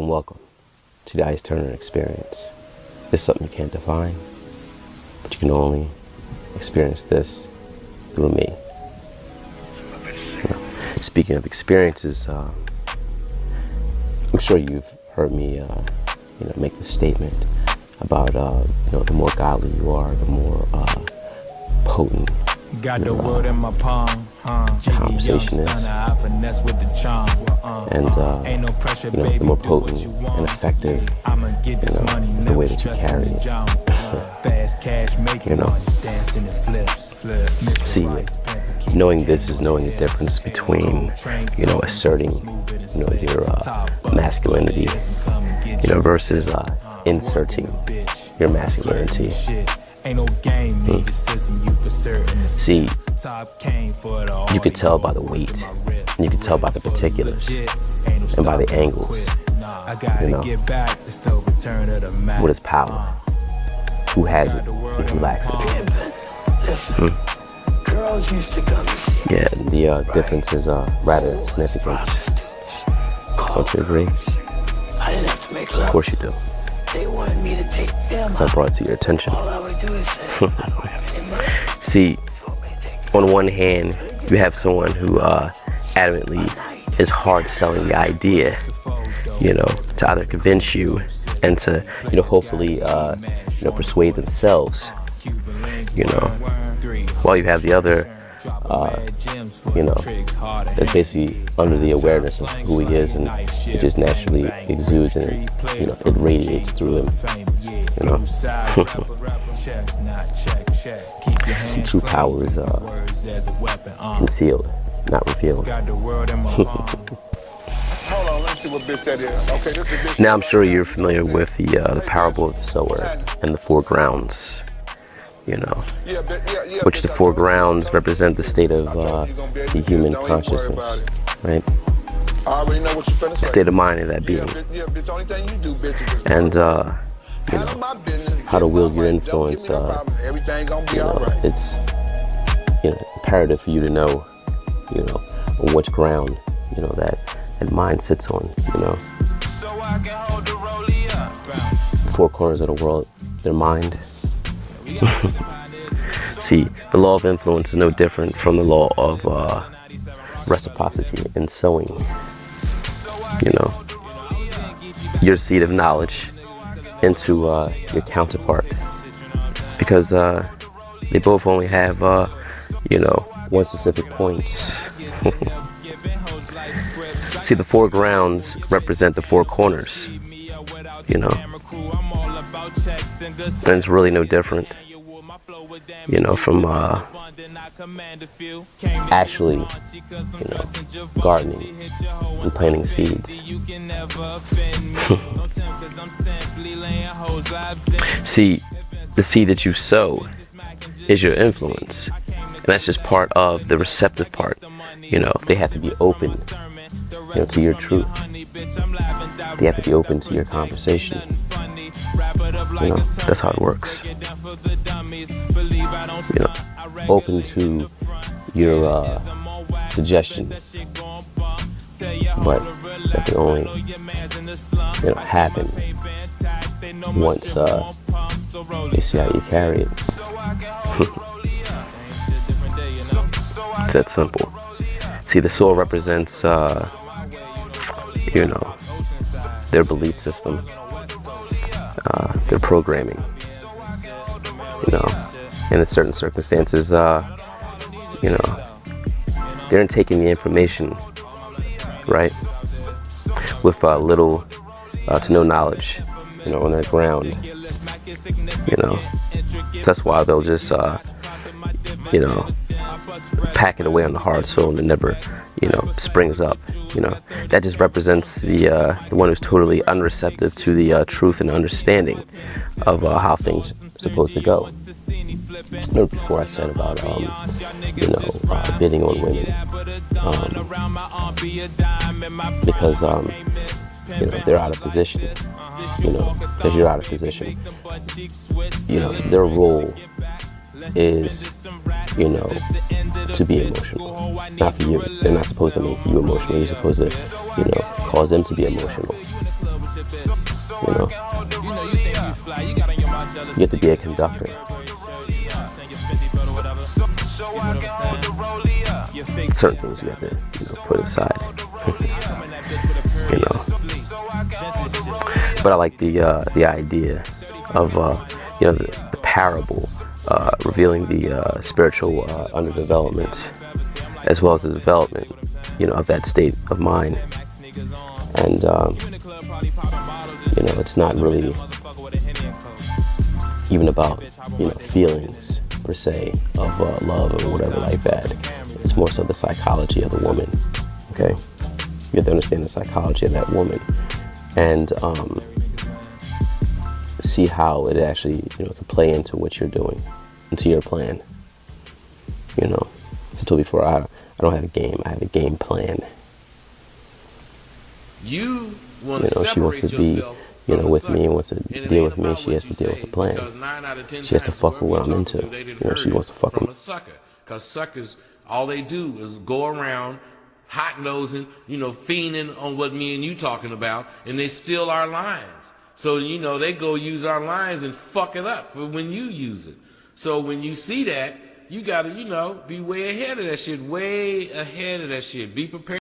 welcome to the Ice Turner experience. This is something you can't define, but you can only experience this through me. Speaking of experiences, I'm sure you've heard me, make the statement about, the more godly you are, the more potent got the world in my palm, conversation is, and the more potent and effective, is the way that you carry it. See, knowing this is knowing the difference between, asserting, your masculinity, versus inserting your masculinity. See, you could tell by the weight, and you could tell by the particulars, and by the angles, what is power, who has it, and who lacks it. Yeah, the difference is rather significant. Don't you agree? Of course you do. So I brought it to your attention. See, on one hand, you have someone who adamantly is hard selling the idea, to either convince you and to, hopefully, persuade themselves, while you have the other, that's basically under the awareness of who he is, and it just naturally exudes and it radiates through him. True power is concealed, not revealed. Now I'm sure you're familiar with the parable of the sower and the four grounds. Which the four grounds represent the state of the human consciousness, right? The state of mind of that being. And, how to wield your influence, it's, imperative for you to know, on which ground, that mind sits on, The four corners of the world, their mind. See, the law of influence is no different from the law of reciprocity in sowing. Your seed of knowledge into your counterpart, because they both only have one specific point. See, the four grounds represent the four corners, and it's really no different, from actually, gardening and planting seeds. See, the seed that you sow is your influence, and that's just part of the receptive part. They have to be open, to your truth. They have to be open to your conversation. That's how it works. Open to your suggestion, but that can only, happen once they see how you carry it. It's that simple. See, the soul represents, their belief system, their programming. In certain circumstances, they're taking the information, right, with little to no knowledge, on their ground, so that's why they'll just, pack it away on the hard soil, and it never, springs up. That just represents the one who's totally unreceptive to the truth and understanding of how things are supposed to go. Remember before I said about, bidding on women, because, they're out of position, because you're out of position. Their role is, to be emotional, not for you. They're not supposed to make you emotional. You're supposed to, cause them to be emotional. You know, you have to be a conductor. Certain things you have to, put aside. You know, but I like the idea of the parable revealing the spiritual underdevelopment as well as the development, of that state of mind. And it's not really even about feelings per se of love or whatever like that. It's more so the psychology of the woman. Okay, you have to understand the psychology of that woman and see how it actually can play into what you're doing, into your plan. As I told you before, I don't have a game. I have a game plan. She wants to be with me and wants to deal with me. She has to deal with the plan. She has to fuck with what I'm into. She wants to fuck with me. Because suckers, all they do is go around hot-nosing, fiending on what me and you talking about, and they steal our lines. So, they go use our lines and fuck it up for when you use it. So when you see that, you got to, be way ahead of that shit. Be prepared.